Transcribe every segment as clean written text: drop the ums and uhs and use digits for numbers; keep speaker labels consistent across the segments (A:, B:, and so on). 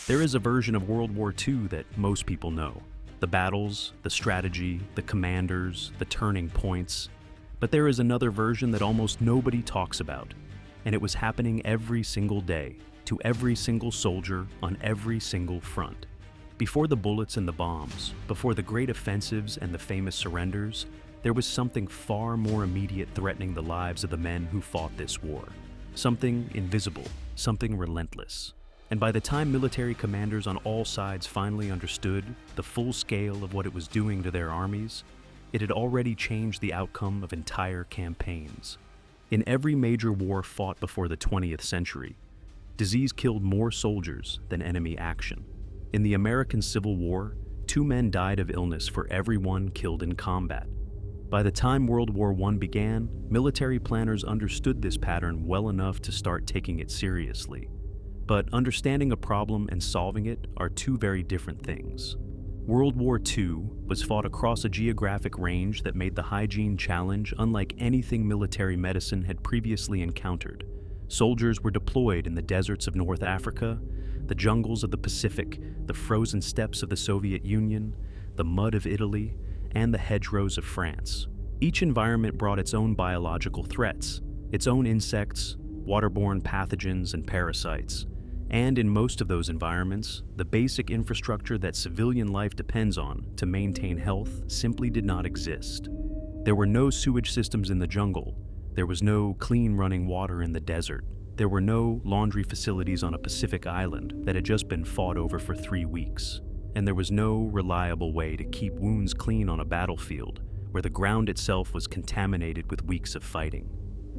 A: There is a version of World War II that most people know. The battles, the strategy, the commanders, the turning points. But there is another version that almost nobody talks about. And it was happening every single day, to every single soldier on every single front. Before the bullets and the bombs, before the great offensives and the famous surrenders, there was something far more immediate threatening the lives of the men who fought this war. Something invisible, something relentless. And by the time military commanders on all sides finally understood the full scale of what it was doing to their armies, it had already changed the outcome of entire campaigns. In every major war fought before the 20th century, disease killed more soldiers than enemy action. In the American Civil War, 2 men died of illness for every one killed in combat. By the time World War I began, military planners understood this pattern well enough to start taking it seriously. But understanding a problem and solving it are 2 very different things. World War II was fought across a geographic range that made the hygiene challenge unlike anything military medicine had previously encountered. Soldiers were deployed in the deserts of North Africa, the jungles of the Pacific, the frozen steppes of the Soviet Union, the mud of Italy, and the hedgerows of France. Each environment brought its own biological threats, its own insects, waterborne pathogens, and parasites. And in most of those environments, the basic infrastructure that civilian life depends on to maintain health simply did not exist. There were no sewage systems in the jungle. There was no clean running water in the desert. There were no laundry facilities on a Pacific island that had just been fought over for 3 weeks. And there was no reliable way to keep wounds clean on a battlefield where the ground itself was contaminated with weeks of fighting.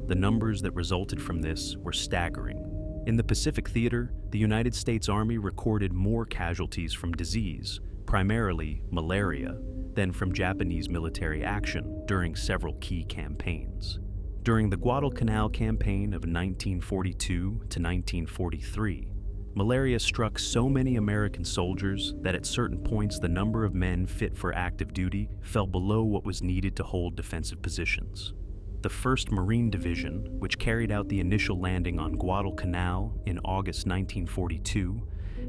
A: The numbers that resulted from this were staggering. In the Pacific Theater, the United States Army recorded more casualties from disease, primarily malaria, than from Japanese military action during several key campaigns. During the Guadalcanal campaign of 1942 to 1943, malaria struck so many American soldiers that at certain points the number of men fit for active duty fell below what was needed to hold defensive positions. The 1st Marine Division, which carried out the initial landing on Guadalcanal in August 1942,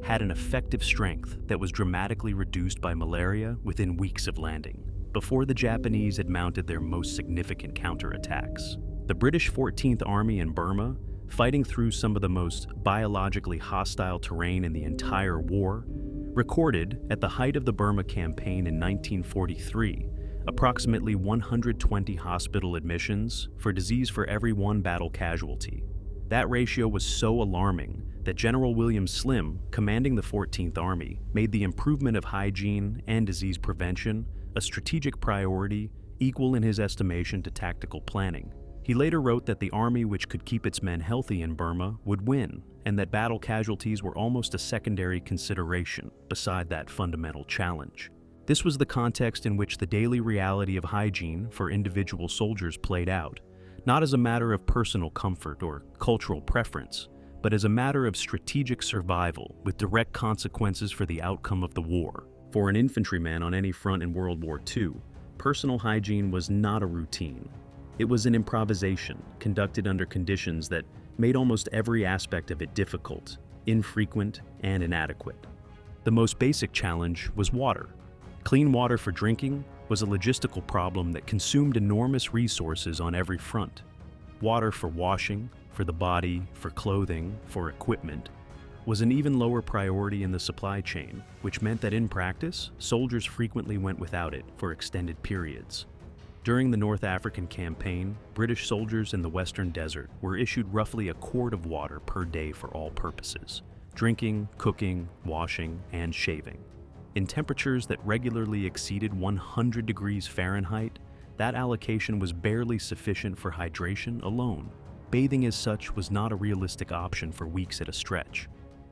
A: had an effective strength that was dramatically reduced by malaria within weeks of landing, before the Japanese had mounted their most significant counterattacks. The British 14th Army in Burma, fighting through some of the most biologically hostile terrain in the entire war, recorded, at the height of the Burma campaign in 1943, approximately 120 hospital admissions for disease for every 1 battle casualty. That ratio was so alarming that General William Slim, commanding the 14th Army, made the improvement of hygiene and disease prevention a strategic priority equal in his estimation to tactical planning. He later wrote that the army which could keep its men healthy in Burma would win, and that battle casualties were almost a secondary consideration beside that fundamental challenge. This was the context in which the daily reality of hygiene for individual soldiers played out, not as a matter of personal comfort or cultural preference, but as a matter of strategic survival with direct consequences for the outcome of the war. For an infantryman on any front in World War II, personal hygiene was not a routine. It was an improvisation conducted under conditions that made almost every aspect of it difficult, infrequent, and inadequate. The most basic challenge was water. Clean water for drinking was a logistical problem that consumed enormous resources on every front. Water for washing, for the body, for clothing, for equipment, was an even lower priority in the supply chain, which meant that in practice, soldiers frequently went without it for extended periods. During the North African campaign, British soldiers in the Western Desert were issued roughly a quart of water per day for all purposes: drinking, cooking, washing, and shaving. In temperatures that regularly exceeded 100 degrees Fahrenheit, that allocation was barely sufficient for hydration alone. Bathing as such was not a realistic option for weeks at a stretch.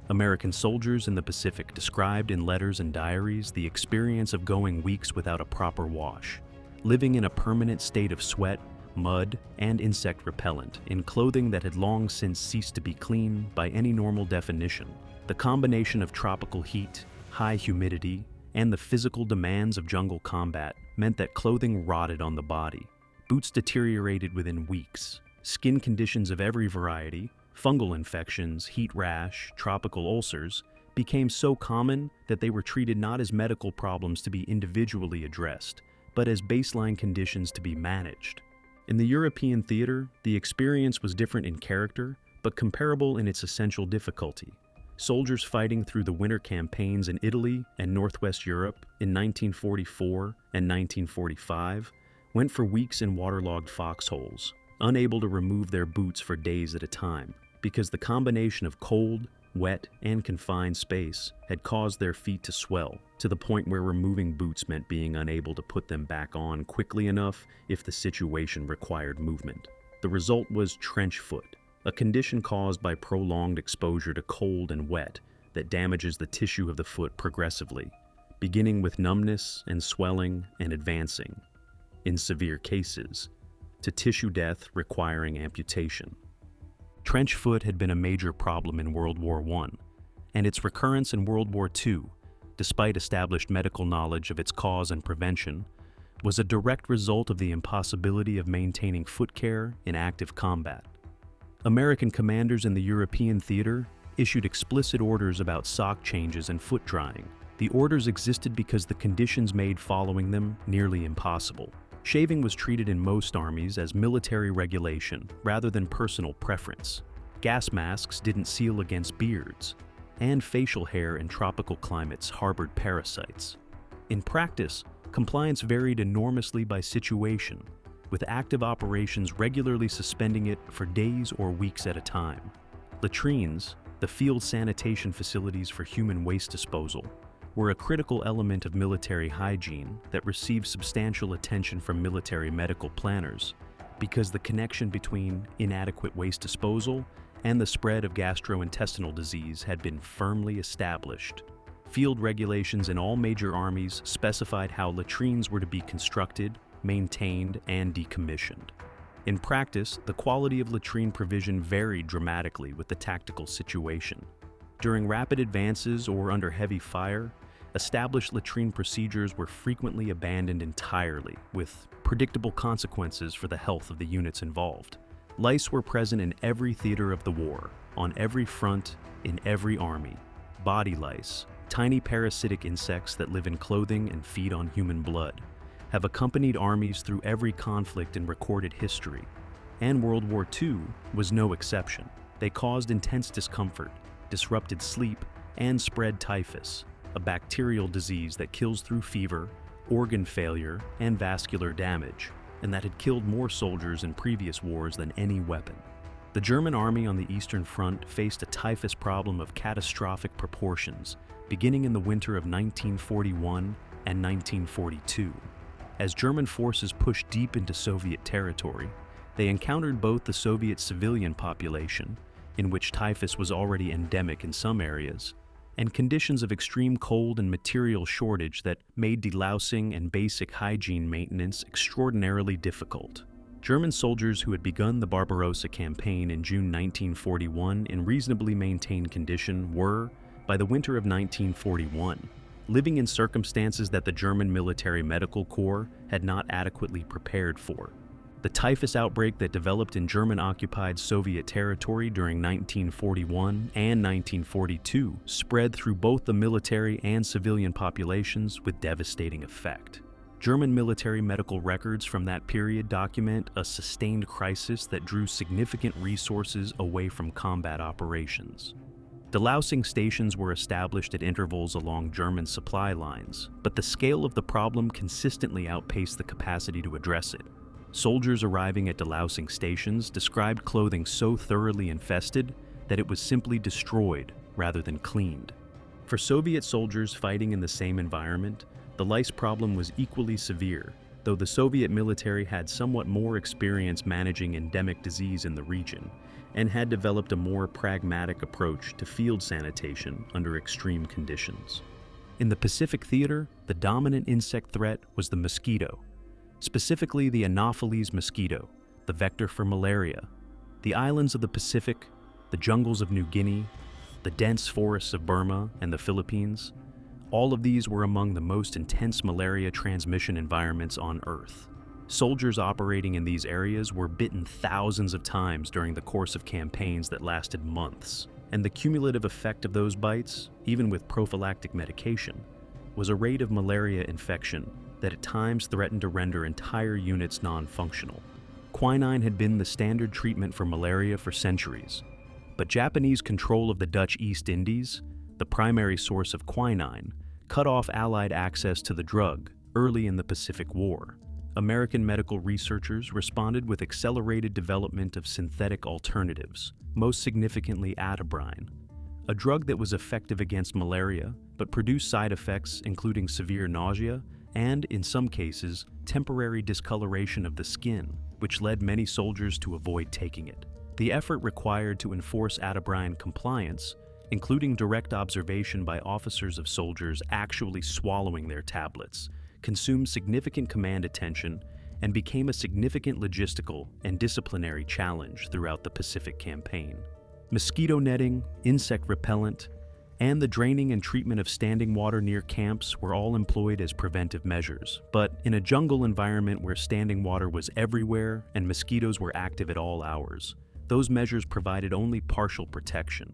A: American soldiers in the Pacific described in letters and diaries the experience of going weeks without a proper wash, living in a permanent state of sweat, mud, and insect repellent in clothing that had long since ceased to be clean by any normal definition. The combination of tropical heat, high humidity, and the physical demands of jungle combat meant that clothing rotted on the body. Boots deteriorated within weeks. Skin conditions of every variety, fungal infections, heat rash, tropical ulcers, became so common that they were treated not as medical problems to be individually addressed, but as baseline conditions to be managed. In the European theater, the experience was different in character, but comparable in its essential difficulty. Soldiers fighting through the winter campaigns in Italy and Northwest Europe in 1944 and 1945 went for weeks in waterlogged foxholes, unable to remove their boots for days at a time, because the combination of cold, wet, and confined space had caused their feet to swell to the point where removing boots meant being unable to put them back on quickly enough if the situation required movement. The result was trench foot, a condition caused by prolonged exposure to cold and wet that damages the tissue of the foot progressively, beginning with numbness and swelling and advancing, in severe cases, to tissue death requiring amputation. Trench foot had been a major problem in World War I, and its recurrence in World War II, despite established medical knowledge of its cause and prevention, was a direct result of the impossibility of maintaining foot care in active combat. American commanders in the European theater issued explicit orders about sock changes and foot drying. The orders existed because the conditions made following them nearly impossible. Shaving was treated in most armies as military regulation rather than personal preference. Gas masks didn't seal against beards, and facial hair in tropical climates harbored parasites. In practice, compliance varied enormously by situation, with active operations regularly suspending it for days or weeks at a time. Latrines, the field sanitation facilities for human waste disposal, were a critical element of military hygiene that received substantial attention from military medical planners because the connection between inadequate waste disposal and the spread of gastrointestinal disease had been firmly established. Field regulations in all major armies specified how latrines were to be constructed, maintained, and decommissioned. In practice, the quality of latrine provision varied dramatically with the tactical situation. During rapid advances or under heavy fire, established latrine procedures were frequently abandoned entirely, with predictable consequences for the health of the units involved. Lice were present in every theater of the war, on every front, in every army. Body lice, tiny parasitic insects that live in clothing and feed on human blood, have accompanied armies through every conflict in recorded history, and World War II was no exception. They caused intense discomfort, disrupted sleep, and spread typhus, a bacterial disease that kills through fever, organ failure, and vascular damage, and that had killed more soldiers in previous wars than any weapon. The German army on the Eastern Front faced a typhus problem of catastrophic proportions, beginning in the winter of 1941 and 1942. As German forces pushed deep into Soviet territory, they encountered both the Soviet civilian population, in which typhus was already endemic in some areas, and conditions of extreme cold and material shortage that made delousing and basic hygiene maintenance extraordinarily difficult. German soldiers who had begun the Barbarossa campaign in June 1941 in reasonably maintained condition were, by the winter of 1941, living in circumstances that the German military medical corps had not adequately prepared for. The typhus outbreak that developed in German-occupied Soviet territory during 1941 and 1942 spread through both the military and civilian populations with devastating effect. German military medical records from that period document a sustained crisis that drew significant resources away from combat operations. Delousing stations were established at intervals along German supply lines, but the scale of the problem consistently outpaced the capacity to address it. Soldiers arriving at delousing stations described clothing so thoroughly infested that it was simply destroyed rather than cleaned. For Soviet soldiers fighting in the same environment, the lice problem was equally severe, though the Soviet military had somewhat more experience managing endemic disease in the region and had developed a more pragmatic approach to field sanitation under extreme conditions. In the Pacific theater, the dominant insect threat was the mosquito, specifically the Anopheles mosquito, the vector for malaria. The islands of the Pacific, the jungles of New Guinea, the dense forests of Burma and the Philippines, all of these were among the most intense malaria transmission environments on Earth. Soldiers operating in these areas were bitten thousands of times during the course of campaigns that lasted months. and the cumulative effect of those bites, even with prophylactic medication, was a rate of malaria infection that at times threatened to render entire units non-functional. Quinine had been the standard treatment for malaria for centuries, but Japanese control of the Dutch East Indies, the primary source of quinine, cut off Allied access to the drug early in the Pacific War. American medical researchers responded with accelerated development of synthetic alternatives, most significantly atabrine, a drug that was effective against malaria but produced side effects including severe nausea and, in some cases, temporary discoloration of the skin, which led many soldiers to avoid taking it. The effort required to enforce atabrine compliance, including direct observation by officers of soldiers actually swallowing their tablets, consumed significant command attention and became a significant logistical and disciplinary challenge throughout the Pacific Campaign. Mosquito netting, insect repellent, and the draining and treatment of standing water near camps were all employed as preventive measures. But in a jungle environment where standing water was everywhere and mosquitoes were active at all hours, those measures provided only partial protection.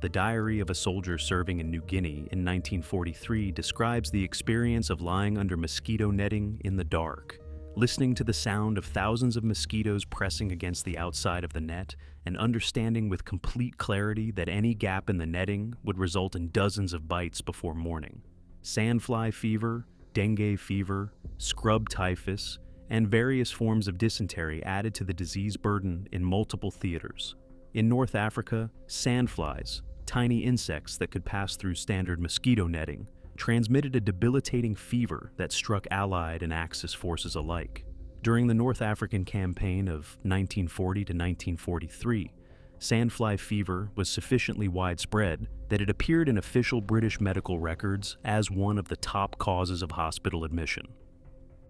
A: The Diary of a Soldier Serving in New Guinea in 1943 describes the experience of lying under mosquito netting in the dark, listening to the sound of thousands of mosquitoes pressing against the outside of the net, and understanding with complete clarity that any gap in the netting would result in dozens of bites before morning. Sandfly fever, dengue fever, scrub typhus, and various forms of dysentery added to the disease burden in multiple theaters. In North Africa, sandflies, tiny insects that could pass through standard mosquito netting, transmitted a debilitating fever that struck Allied and Axis forces alike. During the North African campaign of 1940 to 1943, sandfly fever was sufficiently widespread that it appeared in official British medical records as one of the top causes of hospital admission.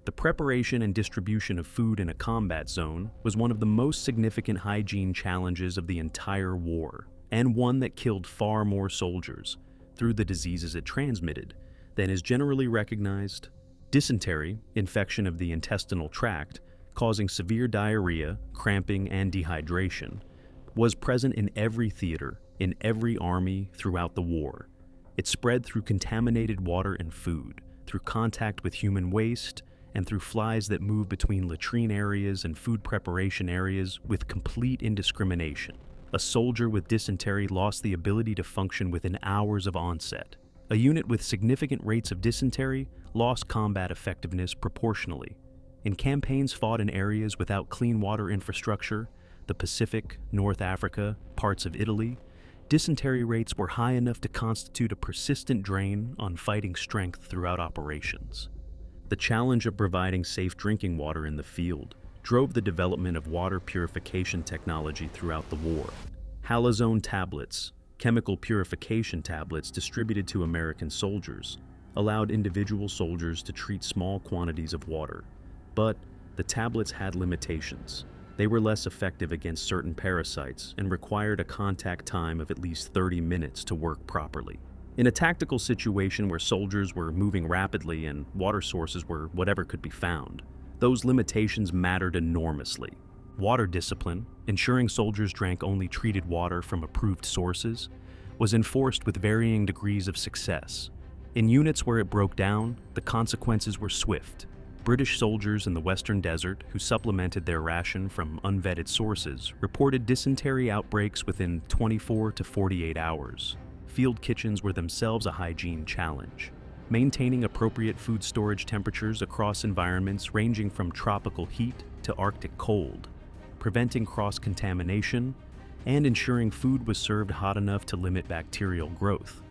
A: The preparation and distribution of food in a combat zone was one of the most significant hygiene challenges of the entire war, and one that killed far more soldiers, through the diseases it transmitted, than is generally recognized. Dysentery, infection of the intestinal tract, causing severe diarrhea, cramping, and dehydration, was present in every theater, in every army throughout the war. It spread through contaminated water and food, through contact with human waste, and through flies that move between latrine areas and food preparation areas with complete indiscrimination. A soldier with dysentery lost the ability to function within hours of onset. A unit with significant rates of dysentery lost combat effectiveness proportionally. In campaigns fought in areas without clean water infrastructure, the Pacific, North Africa, parts of Italy, dysentery rates were high enough to constitute a persistent drain on fighting strength throughout operations. The challenge of providing safe drinking water in the field drove the development of water purification technology throughout the war. Halazone tablets, chemical purification tablets distributed to American soldiers, allowed individual soldiers to treat small quantities of water. But the tablets had limitations. They were less effective against certain parasites and required a contact time of at least 30 minutes to work properly. In a tactical situation where soldiers were moving rapidly and water sources were whatever could be found, those limitations mattered enormously. Water discipline, ensuring soldiers drank only treated water from approved sources, was enforced with varying degrees of success. In units where it broke down, the consequences were swift. British soldiers in the Western Desert who supplemented their ration from unvetted sources reported dysentery outbreaks within 24 to 48 hours. Field kitchens were themselves a hygiene challenge. Maintaining appropriate food storage temperatures across environments ranging from tropical heat to Arctic cold, preventing cross-contamination, and ensuring food was served hot enough to limit bacterial growth.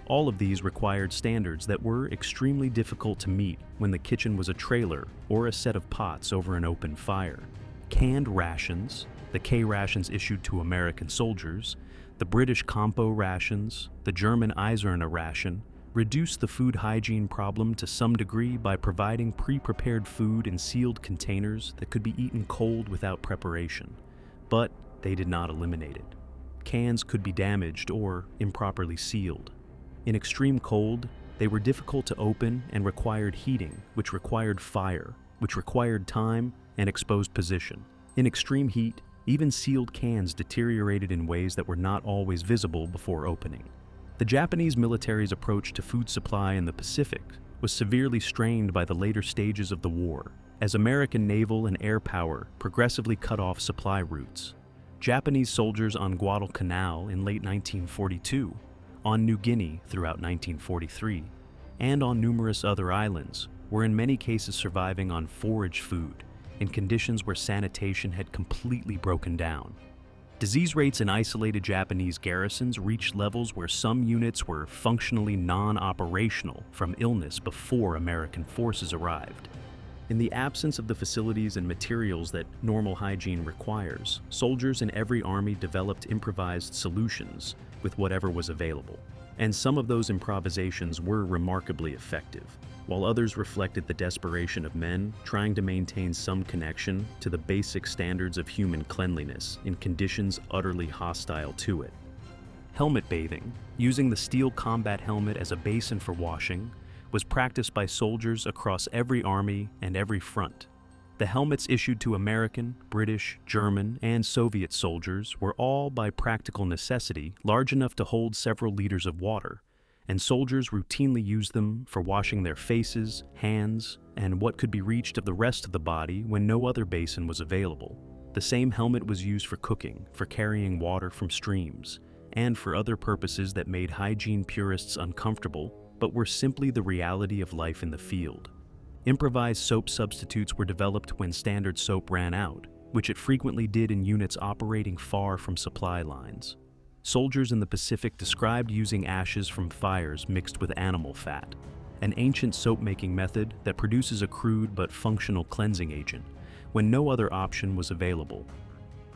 A: All of these required standards that were extremely difficult to meet when the kitchen was a trailer or a set of pots over an open fire. Canned rations, the K rations issued to American soldiers, the British Compo rations, the German Eiserne ration, reduced the food hygiene problem to some degree by providing pre-prepared food in sealed containers that could be eaten cold without preparation. But they did not eliminate it. Cans could be damaged or improperly sealed. In extreme cold, they were difficult to open and required heating, which required fire, which required time and exposed position. In extreme heat, Even sealed cans deteriorated in ways that were not always visible before opening. The Japanese military's approach to food supply in the Pacific was severely strained by the later stages of the war, as American naval and air power progressively cut off supply routes. Japanese soldiers on Guadalcanal in late 1942, on New Guinea throughout 1943, and on numerous other islands were in many cases surviving on forage food in conditions where sanitation had completely broken down. Disease rates in isolated Japanese garrisons reached levels where some units were functionally non-operational from illness before American forces arrived. In the absence of the facilities and materials that normal hygiene requires, soldiers in every army developed improvised solutions with whatever was available. And some of those improvisations were remarkably effective, while others reflected the desperation of men trying to maintain some connection to the basic standards of human cleanliness in conditions utterly hostile to it. Helmet bathing, using the steel combat helmet as a basin for washing, was practiced by soldiers across every army and every front. The helmets issued to American, British, German, and Soviet soldiers were all, by practical necessity, large enough to hold several liters of water, and soldiers routinely used them for washing their faces, hands, and what could be reached of the rest of the body when no other basin was available. The same helmet was used for cooking, for carrying water from streams, and for other purposes that made hygiene purists uncomfortable, but were simply the reality of life in the field. Improvised soap substitutes were developed when standard soap ran out, which it frequently did in units operating far from supply lines. Soldiers in the Pacific described using ashes from fires mixed with animal fat, an ancient soap-making method that produces a crude but functional cleansing agent, when no other option was available.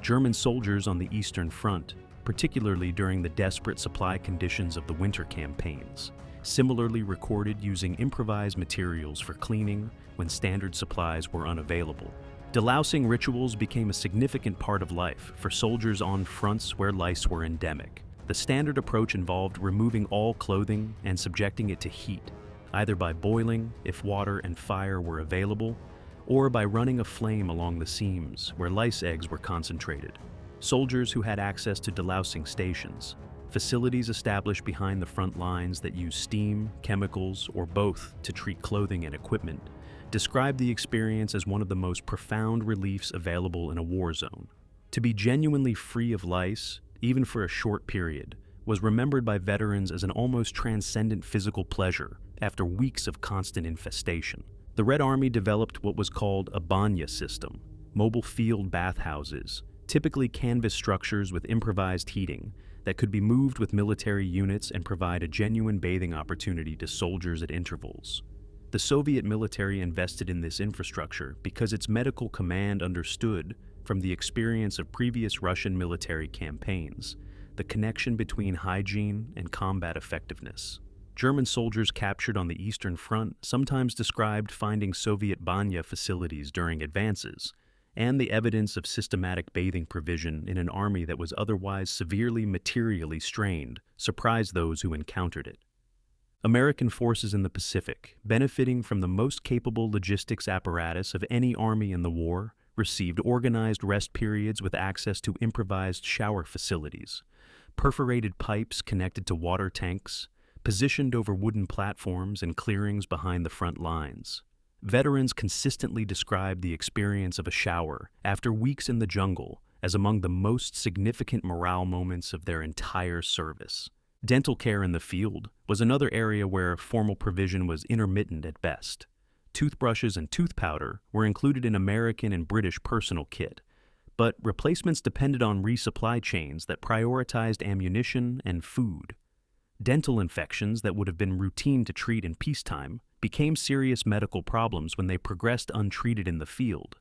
A: German soldiers on the Eastern Front, particularly during the desperate supply conditions of the winter campaigns, similarly recorded using improvised materials for cleaning when standard supplies were unavailable. Delousing rituals became a significant part of life for soldiers on fronts where lice were endemic. The standard approach involved removing all clothing and subjecting it to heat, either by boiling if water and fire were available, or by running a flame along the seams where lice eggs were concentrated. Soldiers who had access to delousing stations, facilities established behind the front lines that use steam, chemicals, or both to treat clothing and equipment, described the experience as one of the most profound reliefs available in a war zone. To be genuinely free of lice, even for a short period, was remembered by veterans as an almost transcendent physical pleasure after weeks of constant infestation. The Red Army developed what was called a banya system, mobile field bathhouses, typically canvas structures with improvised heating, that could be moved with military units and provide a genuine bathing opportunity to soldiers at intervals. The Soviet military invested in this infrastructure because its medical command understood, from the experience of previous Russian military campaigns, the connection between hygiene and combat effectiveness. German soldiers captured on the Eastern Front sometimes described finding Soviet banya facilities during advances, and the evidence of systematic bathing provision in an army that was otherwise severely materially strained surprised those who encountered it. American forces in the Pacific, benefiting from the most capable logistics apparatus of any army in the war, received organized rest periods with access to improvised shower facilities, perforated pipes connected to water tanks, positioned over wooden platforms and clearings behind the front lines. Veterans consistently described the experience of a shower after weeks in the jungle as among the most significant morale moments of their entire service. Dental care in the field was another area where formal provision was intermittent at best. Toothbrushes and tooth powder were included in American and British personal kit, but replacements depended on resupply chains that prioritized ammunition and food. Dental infections that would have been routine to treat in peacetime became serious medical problems when they progressed untreated in the field.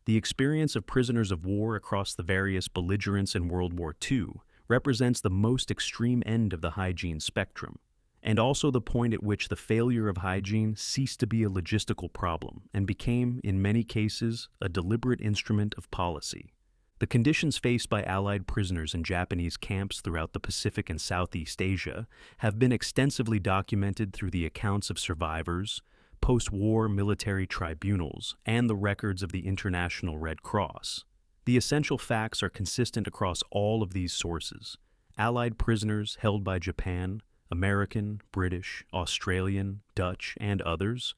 A: The experience of prisoners of war across the various belligerents in World War II represents the most extreme end of the hygiene spectrum, and also the point at which the failure of hygiene ceased to be a logistical problem and became, in many cases, a deliberate instrument of policy. The conditions faced by Allied prisoners in Japanese camps throughout the Pacific and Southeast Asia have been extensively documented through the accounts of survivors, post-war military tribunals, and the records of the International Red Cross. The essential facts are consistent across all of these sources. Allied prisoners held by Japan, American, British, Australian, Dutch, and others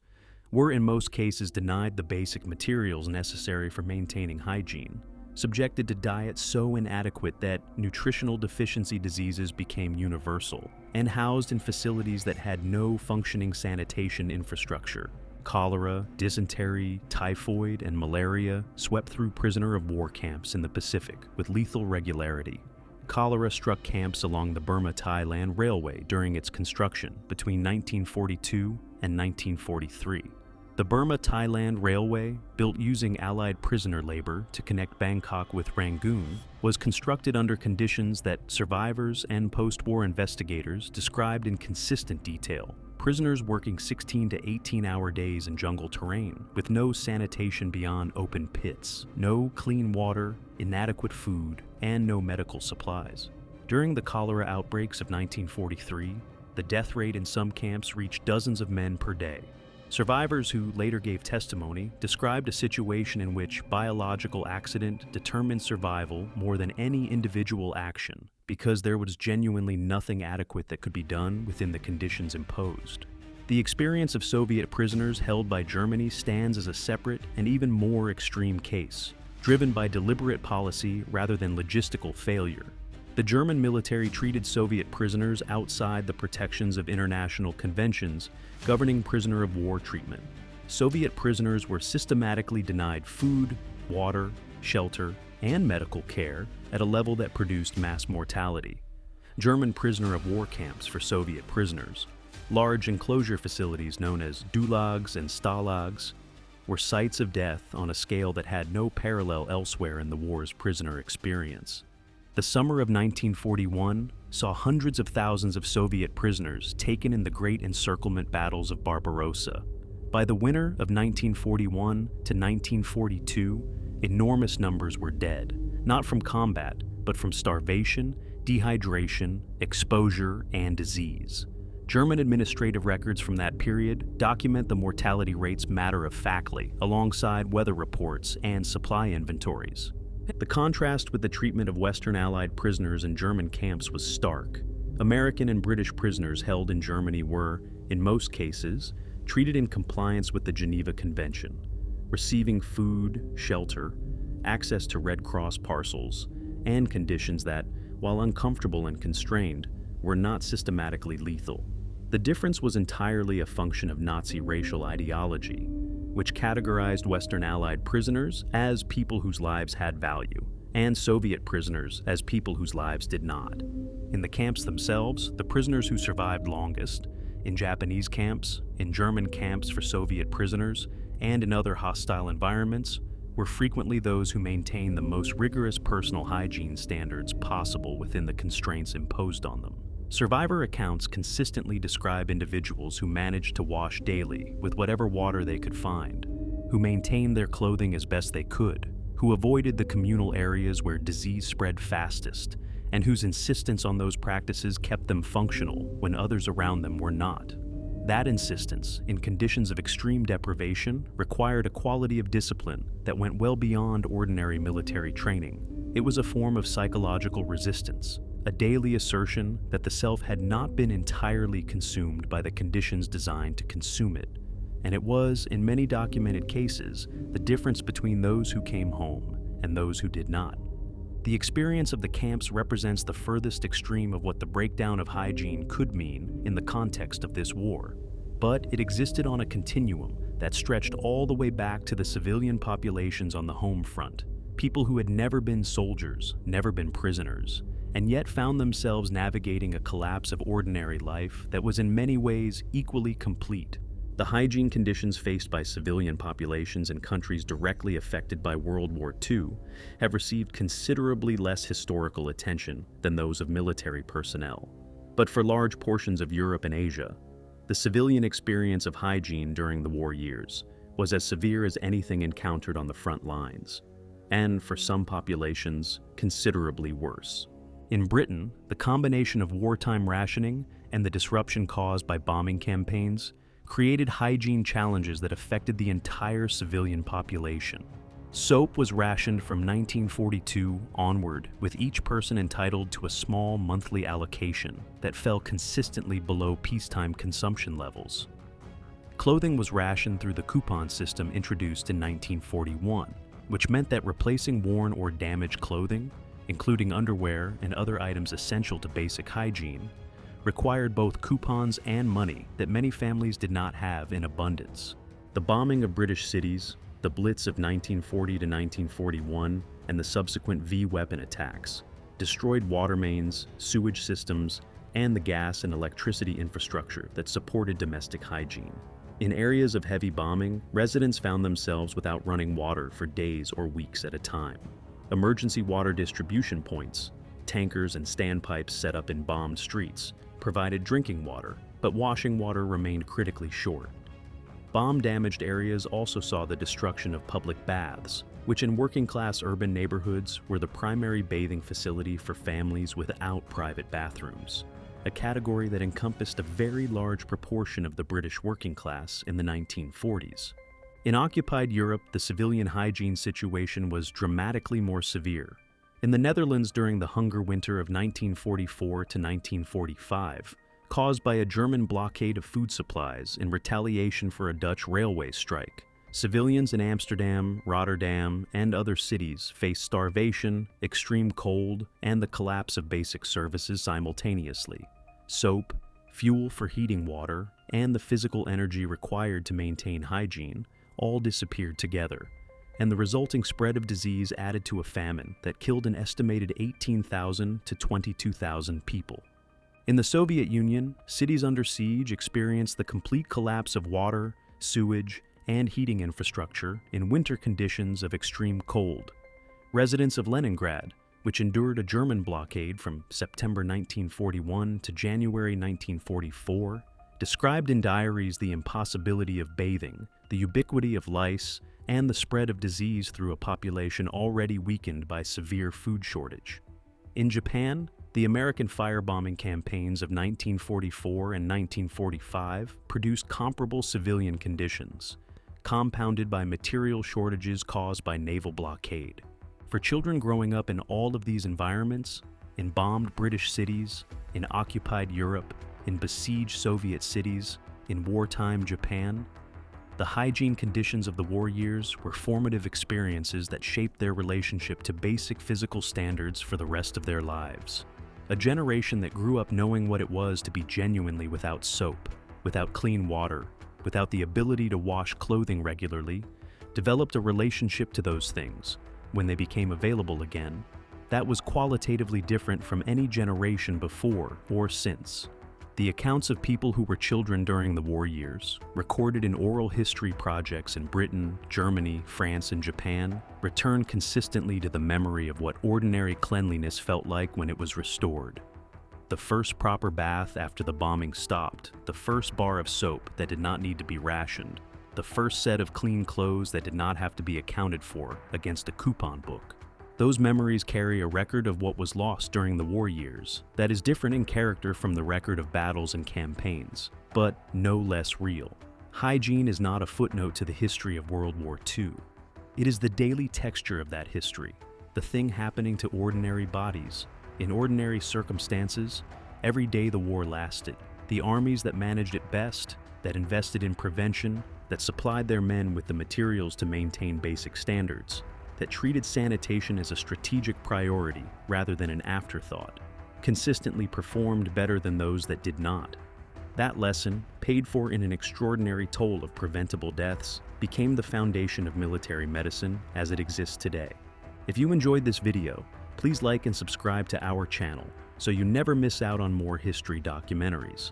A: were in most cases denied the basic materials necessary for maintaining hygiene, subjected to diets so inadequate that nutritional deficiency diseases became universal, and housed in facilities that had no functioning sanitation infrastructure. Cholera, dysentery, typhoid, and malaria swept through prisoner of war camps in the Pacific with lethal regularity. Cholera struck camps along the Burma-Thailand Railway during its construction between 1942 and 1943. The Burma-Thailand Railway, built using Allied prisoner labor to connect Bangkok with Rangoon, was constructed under conditions that survivors and post-war investigators described in consistent detail. Prisoners working 16 to 18-hour days in jungle terrain, with no sanitation beyond open pits, no clean water, inadequate food, and no medical supplies. During the cholera outbreaks of 1943, the death rate in some camps reached dozens of men per day. Survivors who later gave testimony described a situation in which biological accident determined survival more than any individual action, because there was genuinely nothing adequate that could be done within the conditions imposed. The experience of Soviet prisoners held by Germany stands as a separate and even more extreme case, driven by deliberate policy rather than logistical failure. The German military treated Soviet prisoners outside the protections of international conventions governing prisoner of war treatment. Soviet prisoners were systematically denied food, water, shelter, and medical care at a level that produced mass mortality. German prisoner of war camps for Soviet prisoners, large enclosure facilities known as gulags and stalags, were sites of death on a scale that had no parallel elsewhere in the war's prisoner experience. The summer of 1941 saw hundreds of thousands of Soviet prisoners taken in the Great Encirclement battles of Barbarossa. By the winter of 1941 to 1942, enormous numbers were dead, not from combat, but from starvation, dehydration, exposure, and disease. German administrative records from that period document the mortality rates matter-of-factly, alongside weather reports and supply inventories. The contrast with the treatment of Western Allied prisoners in German camps was stark. American and British prisoners held in Germany were, in most cases, treated in compliance with the Geneva Convention, receiving food, shelter, access to Red Cross parcels, and conditions that, while uncomfortable and constrained, were not systematically lethal. The difference was entirely a function of Nazi racial ideology, which categorized Western Allied prisoners as people whose lives had value, and Soviet prisoners as people whose lives did not. In the camps themselves, the prisoners who survived longest, in Japanese camps, in German camps for Soviet prisoners, and in other hostile environments, were frequently those who maintained the most rigorous personal hygiene standards possible within the constraints imposed on them. Survivor accounts consistently describe individuals who managed to wash daily with whatever water they could find, who maintained their clothing as best they could, who avoided the communal areas where disease spread fastest, and whose insistence on those practices kept them functional when others around them were not. That insistence, in conditions of extreme deprivation, required a quality of discipline that went well beyond ordinary military training. It was a form of psychological resistance, a daily assertion that the self had not been entirely consumed by the conditions designed to consume it, and it was, in many documented cases, the difference between those who came home and those who did not. The experience of the camps represents the furthest extreme of what the breakdown of hygiene could mean in the context of this war, but it existed on a continuum that stretched all the way back to the civilian populations on the home front, people who had never been soldiers, never been prisoners, and yet found themselves navigating a collapse of ordinary life that was in many ways equally complete. The hygiene conditions faced by civilian populations in countries directly affected by World War II have received considerably less historical attention than those of military personnel. But for large portions of Europe and Asia, the civilian experience of hygiene during the war years was as severe as anything encountered on the front lines, and for some populations, considerably worse. In Britain, the combination of wartime rationing and the disruption caused by bombing campaigns created hygiene challenges that affected the entire civilian population. Soap was rationed from 1942 onward, with each person entitled to a small monthly allocation that fell consistently below peacetime consumption levels. Clothing was rationed through the coupon system introduced in 1941, which meant that replacing worn or damaged clothing, including underwear and other items essential to basic hygiene, required both coupons and money that many families did not have in abundance. The bombing of British cities, the Blitz of 1940 to 1941, and the subsequent V-weapon attacks destroyed water mains, sewage systems, and the gas and electricity infrastructure that supported domestic hygiene. In areas of heavy bombing, residents found themselves without running water for days or weeks at a time. Emergency water distribution points, tankers and standpipes set up in bombed streets, provided drinking water, but washing water remained critically short. Bomb-damaged areas also saw the destruction of public baths, which in working-class urban neighborhoods were the primary bathing facility for families without private bathrooms, a category that encompassed a very large proportion of the British working class in the 1940s. In occupied Europe, the civilian hygiene situation was dramatically more severe. In the Netherlands during the Hunger Winter of 1944 to 1945, caused by a German blockade of food supplies in retaliation for a Dutch railway strike, civilians in Amsterdam, Rotterdam, and other cities faced starvation, extreme cold, and the collapse of basic services simultaneously. Soap, fuel for heating water, and the physical energy required to maintain hygiene all disappeared together, and the resulting spread of disease added to a famine that killed an estimated 18,000 to 22,000 people. In the Soviet Union, cities under siege experienced the complete collapse of water, sewage, and heating infrastructure in winter conditions of extreme cold. Residents of Leningrad, which endured a German blockade from September 1941 to January 1944, described in diaries the impossibility of bathing, the ubiquity of lice, and the spread of disease through a population already weakened by severe food shortage. In Japan, the American firebombing campaigns of 1944 and 1945 produced comparable civilian conditions, compounded by material shortages caused by naval blockade. For children growing up in all of these environments, in bombed British cities, in occupied Europe, in besieged Soviet cities, in wartime Japan, the hygiene conditions of the war years were formative experiences that shaped their relationship to basic physical standards for the rest of their lives. A generation that grew up knowing what it was to be genuinely without soap, without clean water, without the ability to wash clothing regularly, developed a relationship to those things, when they became available again, that was qualitatively different from any generation before or since. The accounts of people who were children during the war years, recorded in oral history projects in Britain, Germany, France, and Japan, return consistently to the memory of what ordinary cleanliness felt like when it was restored. The first proper bath after the bombing stopped, the first bar of soap that did not need to be rationed, the first set of clean clothes that did not have to be accounted for against a coupon book. Those memories carry a record of what was lost during the war years that is different in character from the record of battles and campaigns, but no less real. Hygiene is not a footnote to the history of World War II. It is the daily texture of that history, the thing happening to ordinary bodies, in ordinary circumstances, every day the war lasted. The armies that managed it best, that invested in prevention, that supplied their men with the materials to maintain basic standards, that treated sanitation as a strategic priority rather than an afterthought, consistently performed better than those that did not. That lesson, paid for in an extraordinary toll of preventable deaths, became the foundation of military medicine as it exists today. If you enjoyed this video, please like and subscribe to our channel so you never miss out on more history documentaries.